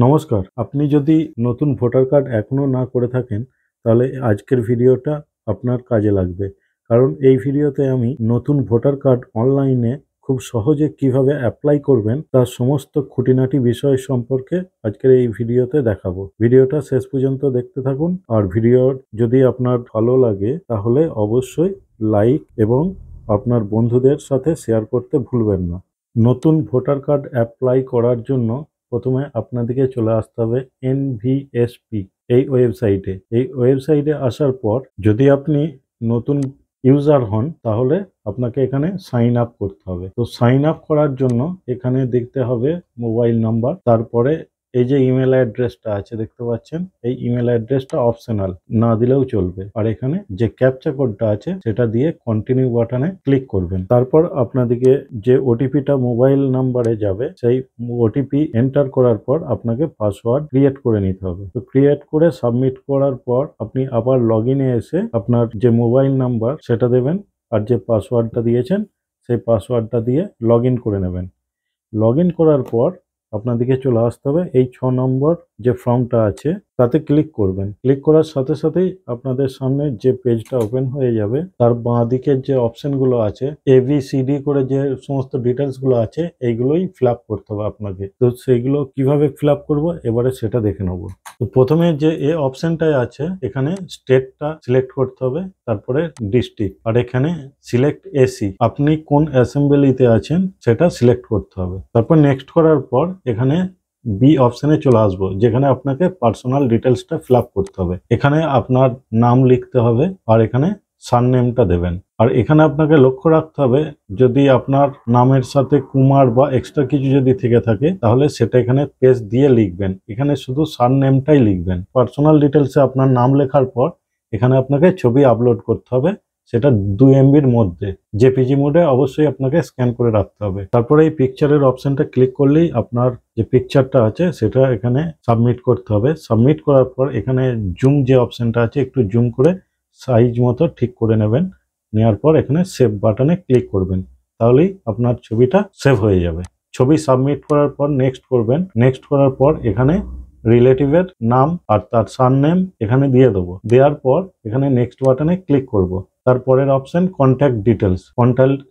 নমস্কার। আপনি যদি নতুন ভোটার কার্ড এখনো না করে থাকেন, তাহলে আজকের ভিডিওটা আপনার কাজে লাগবে। কারণ এই ভিডিওতে আমি নতুন ভোটার কার্ড অনলাইনে খুব সহজে কিভাবে অ্যাপ্লাই করবেন তার সমস্ত খুঁটিনাটি বিষয় সম্পর্কে আজকের এই ভিডিওতে দেখাবো। ভিডিওটা শেষ পর্যন্ত দেখতে থাকুন। আর ভিডিও যদি আপনার ভালো লাগে তাহলে অবশ্যই লাইক এবং আপনার বন্ধুদের সাথে শেয়ার করতে ভুলবেন না। নতুন ভোটার কার্ড অ্যাপ্লাই করার জন্য প্রথমে আপনাদেরকে চলে আসতে হবে NVSP এই ওয়েবসাইটে। এই ওয়েবসাইটে আসার পর যদি আপনি নতুন ইউজার হন তাহলে আপনাকে এখানে সাইন আপ করতে হবে। তো সাইন আপ করার জন্য এখানে দেখতে হবে মোবাইল নাম্বার, তারপরে এই যে ইমেল অ্যাড্রেসটা আছে দেখতে পাচ্ছেন, এই ইমেল অ্যাড্রেসটা অপশনাল, না দিলেও চলবে। আর এখানে যে ক্যাপচা কোডটা আছে সেটা দিয়ে কন্টিনিউ বাটনে ক্লিক করবেন। তারপর আপনাদেরকে যে ওটিপিটা মোবাইল নাম্বারে যাবে সেই ওটিপি এন্টার করার পর আপনাকে পাসওয়ার্ড ক্রিয়েট করে নিতে হবে। তো ক্রিয়েট করে সাবমিট করার পর আপনি আবার লগ ইনে এসে আপনার যে মোবাইল নাম্বার সেটা দেবেন আর যে পাসওয়ার্ডটা দিয়েছেন সেই পাসওয়ার্ডটা দিয়ে লগ ইন করে নেবেন। লগ ইন করার পর আপনাদেরকে চলে আসতে হবে এই 6 নম্বর যে ফর্মটা আছে তাতে ক্লিক করবেন। ক্লিক করার সাথে সাথেই আপনাদের সামনে যে পেজটা ওপেন হয়ে যাবে তার বাঁ দিকের যে অপশনগুলো আছে ABCD করে যে সমস্ত ডিটেলসগুলো আছে এইগুলোই ফিল আপ করতে হবে আপনাকে। তো সেইগুলো কিভাবে ফিল আপ করবো এবারে সেটা দেখে নেবো। তো প্রথমে যে অপশনটায় আছে এখানে স্টেটটা সিলেক্ট করতে হবে, তারপরে ডিস্ট্রিক্ট, আর এখানে সিলেক্ট এসি, আপনি কোন অ্যাসেম্বলিতে আছেন সেটা সিলেক্ট করতে হবে। তারপর নেক্সট করার পর এখানে বি অপশনে চলে আসবো যেখানে আপনাকে পার্সোনাল ডিটেলসটা ফিল আপ করতে হবে। এখানে আপনার নাম লিখতে হবে আর এখানে সারনেমটা দেবেন। আর এখানে আপনাকে লক্ষ্য রাখতে হবে যদি আপনার নামের সাথে কুমার বা এক্সট্রা কিছু যদি থেকে থাকে তাহলে সেটা এখানে পেজ দিয়ে লিখবেন। এখানে শুধু সারনেমটাই লিখবেন। পার্সোনাল ডিটেলসে আপনার নাম লেখার পর এখানে আপনাকে ছবি আপলোড করতে হবে, সেটা 2 MBর মধ্যে জেপিজি মোডে অবশ্যই আপনাকে স্ক্যান করে রাখতে হবে। তারপরে এই পিকচারের অপশনটা ক্লিক করলেই আপনার যে পিকচারটা আছে সেটা এখানে সাবমিট করতে হবে। সাবমিট করার পর এখানে জুম যে অপশনটা আছে একটু জুম করে সাইজ মতো ঠিক করে নেবেন। নেওয়ার পর এখানে সেভ বাটনে ক্লিক করবেন, তাহলেই আপনার ছবিটা সেভ হয়ে যাবে। ছবি সাবমিট করার পর নেক্সট করবেন। নেক্সট করার পর এখানে রিলেটিভের নাম আর তার সারনেম এখানে দিয়ে দেবো। দেওয়ার পর এখানে নেক্সট বাটনে ক্লিক করব। তারপরের অপশন কন্ট্যাক্ট ডিটেলস।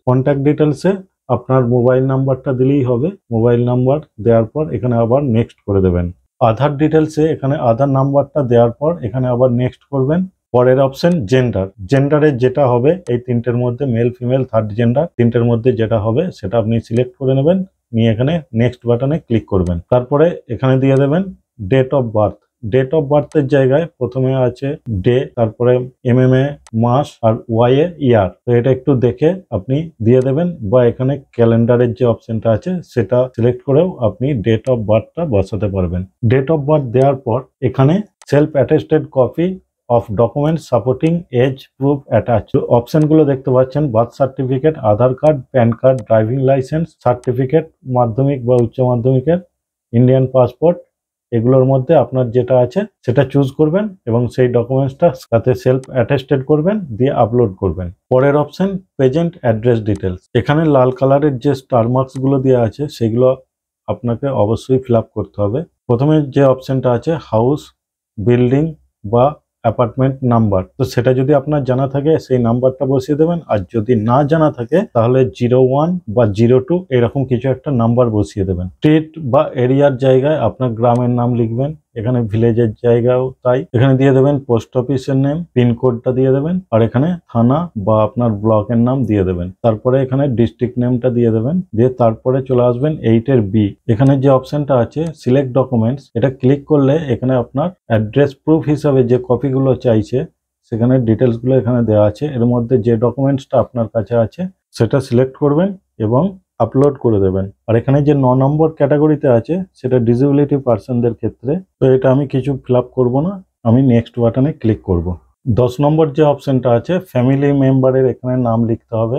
কন্ট্যাক্ট ডিটেলসে আপনার মোবাইল নাম্বারটা দিলেই হবে। মোবাইল নাম্বার দেওয়ার পর এখানে আবার নেক্সট করে দেবেন। আধার ডিটেলসে এখানে আধার নাম্বারটা দেওয়ার পর এখানে আবার নেক্সট করবেন। পরের অপশন জেন্ডার। জেন্ডারে যেটা হবে এই তিনটের মধ্যে মেল ফিমেল থার্ড জেন্ডার তিনটের মধ্যে যেটা হবে সেটা আপনি সিলেক্ট করে নেবেন, নিয়ে এখানে নেক্সট বাটনে ক্লিক করবেন। তারপরে এখানে দিয়ে দেবেন date of birth. Date of বার্থের জায়গায় প্রথমে আছে ডে, তারপরে MM-এ মাস আর Y-এ ইয়ার। তো এটা একটু দেখে আপনি দিয়ে দেবেন, বা এখানে ক্যালেন্ডারের যে অপশনটা আছে সেটা সিলেক্ট করেও আপনি ডেট অফ বার্থটা বসাতে পারবেন। ডেট অফ বার্থ দেওয়ার পর এখানে self attested copy of document supporting age proof attach অপশনগুলো দেখতে পাচ্ছেন। Birth certificate, Aadhaar card, PAN card, driving licence certificate, মাধ্যমিক বা উচ্চ মাধ্যমিকের, ইন্ডিয়ান পাসপোর্ট, এগুলোর মধ্যে আপনার যেটা আছে সেটা চুজ করবেন এবং সেই ডকুমেন্টসটা সাথে সেলফ অ্যাটেস্টেড করবেন, দিয়ে আপলোড করবেন। পরের অপশন প্রেজেন্ট অ্যাড্রেস ডিটেলস। এখানে লাল কালারের যে স্টার মার্কস গুলো দেওয়া আছে সেগুলো আপনাকে অবশ্যই ফিল আপ করতে হবে। প্রথমে যে অপশনটা আছে হাউস, বিল্ডিং বা অ্যাপার্টমেন্ট নাম্বার, তো সেটা যদি আপনার জানা থাকে সেই নাম্বারটা বসিয়ে দেবেন, আর যদি না জানা থাকে তাহলে 01 বা 02 এরকম কিছু একটা নাম্বার বসিয়ে দেবেন। স্ট্রিট বা এরিয়ার জায়গায় আপনার গ্রামের নাম লিখবেন, এখানে ভিলেজের জায়গাও তাই। এখানে দিয়ে দেবেন পোস্ট অফিসের নেম, পিনকোডটা দিয়ে দেবেন, আর এখানে থানা বা আপনার ব্লকের নাম দিয়ে দেবেন। তারপরে এখানে ডিস্ট্রিক্ট নেমটা দিয়ে দেবেন, দিয়ে তারপরে চলে আসবেন 8-এর B। এখানে যে অপশনটা আছে সিলেক্ট ডকুমেন্টস, এটা ক্লিক করলে এখানে আপনার অ্যাড্রেস প্রুফ হিসাবে যে কপিগুলো চাইছে সেখানে ডিটেলসগুলো এখানে দেওয়া আছে। এর মধ্যে যে ডকুমেন্টসটা আপনার কাছে আছে সেটা সিলেক্ট করবেন এবং আপলোড করে দেবেন। আর এখানে যে 9 নম্বর ক্যাটাগরিতে আছে সেটা ডিসেবিলিটি পার্সনদের ক্ষেত্রে, তো এটা আমি কিছু ফিল আপ করবো না, আমি নেক্সট বাটনে ক্লিক করব। 10 নম্বর যে অপশনটা আছে ফ্যামিলি মেম্বারের এখানে নাম লিখতে হবে,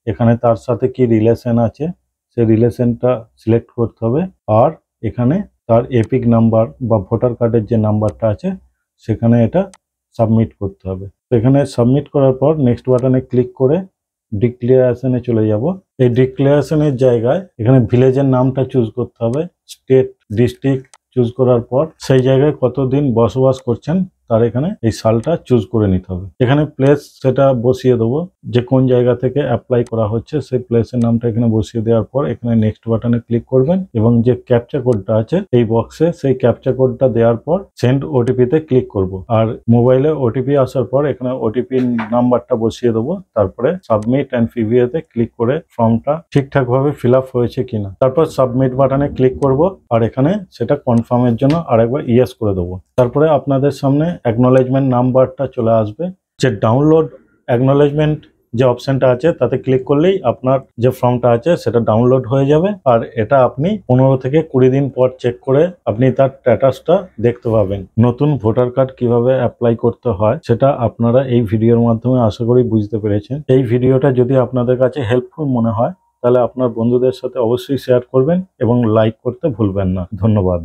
এখানে তার সাথে কি রিলেশন আছে সেই রিলেশনটা সিলেক্ট করতে হবে, আর এখানে তার এপিক নাম্বার বা ভোটার কার্ডের যে নাম্বারটা আছে সেখানে এটা সাবমিট করতে হবে। তো এখানে সাবমিট করার পর নেক্সট বাটনে ক্লিক করে ডিক্লারেশনে চলে যাব। এই ডিক্লারেশনের জায়গায় এখানে ভিলেজের নামটা চুজ করতে হবে, স্টেট, ডিস্ট্রিক্ট, চুজ করার পর সেই জায়গায় কতদিন বসবাস করছেন তার এখানে এই সালটা চুজ করে নিতে হবে। এখানে প্লেস সেটা বসিয়ে দেবো, যে কোন জায়গা থেকে অ্যাপ্লাই করা হচ্ছে সেই প্লেসের নামটা এখানে বসিয়ে দেওয়ার পর এখানে নেক্সট বাটনে ক্লিক করবেন এবং যে ক্যাপচা কোডটা আছে এই বক্সে সেই ক্যাপচা কোডটা দেওয়ার পর সেন্ড ওটিপি তে ক্লিক করব। আর মোবাইলে ওটিপি আসার পর এখানে ওটিপি নাম্বারটা বসিয়ে দেবো, তারপরে সাবমিট অ্যান্ড প্রিভিউ তে ক্লিক করে ফর্মটা ঠিকঠাক ভাবে ফিল আপ হয়েছে কিনা, তারপর সাবমিট বাটনে ক্লিক করব আর এখানে সেটা কনফার্মের জন্য আরেকবার ইয়েস করে দেবো। তারপরে আপনাদের সামনে অ্যাকনোলেজমেন্ট নাম্বারটা চলে আসবে। যে ডাউনলোড অ্যাকনোলেজমেন্ট যে অপশনটা আছে তাতে ক্লিক করলেই আপনার যে ফর্মটা আছে সেটা ডাউনলোড হয়ে যাবে। আর এটা আপনি 15 থেকে 20 দিন পর চেক করে আপনি তার স্ট্যাটাসটা দেখতে পাবেন। নতুন ভোটার কার্ড কিভাবে অ্যাপ্লাই করতে হয় সেটা আপনারা এই ভিডিওর মাধ্যমে আশা করি বুঝতে পেরেছেন। এই ভিডিওটা যদি আপনাদের কাছে হেল্পফুল মনে হয় তাহলে আপনার বন্ধুদের সাথে অবশ্যই শেয়ার করবেন এবং লাইক করতে ভুলবেন না। ধন্যবাদ।